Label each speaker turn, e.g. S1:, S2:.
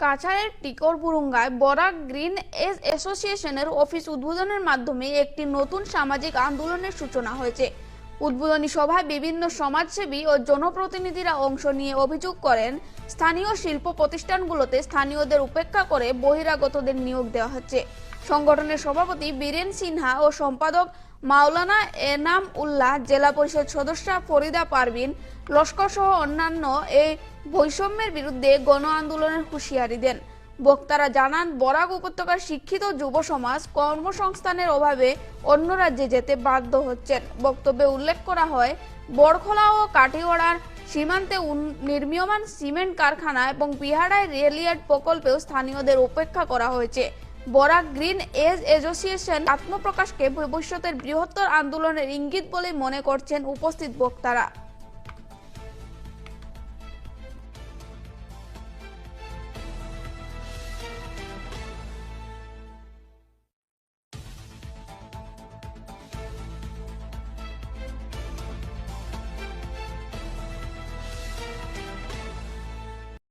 S1: কাছাড়ের টিকরবুরুঙ্গায় Barak green age অ্যাসোসিয়েশনের office উদ্বোধনের মাধ্যমে একটি নতুন সামাজিক আন্দোলনের সূচনা হয়েছে। উদ্বোধনী সভায় বিভিন্ন সমাজসেবী ও জনপ্রতিনিধিরা অংশ নিয়ে অভিযোগ করেন, স্থানীয় শিল্প প্রতিষ্ঠানগুলোতে স্থানীয়দের উপেক্ষা করে বহিরাগতদের নিয়োগ দেওয়া হচ্ছে। সংগঠনের সভাপতি বীরেন সিনহা ও সম্পাদক মাওলানা এনাম উল্লাহ, জেলা পরিষদ সদস্য ফরিদা পারভিন লস্কর সহ অন্যান্য এই বৈষম্যের বিরুদ্ধে গণ আন্দোলনের হুঁশিয়ারি দেন। বক্তারা জানান, বরাক উপত্যকার শিক্ষিত যুব সমাজ কর্মসংস্থানের অভাবে অন্য রাজ্যে যেতে বাধ্য হচ্ছেন। বক্তব্যে উল্লেখ করা হয়, বড়খোলা ও কাটিগড়ার সীমান্তে নির্মীয়মান সিমেন্ট কারখানা এবং বিহারায় রেলইয়ার্ড প্রকল্পেও স্থানীয়দের উপেক্ষা করা হয়েছে। বরাক গ্রিন এজ অ্যাসোসিয়েশন আত্মপ্রকাশকে ভবিষ্যতের বৃহত্তর আন্দোলনের ইঙ্গিত বলে মনে করছেন উপস্থিত বক্তারা।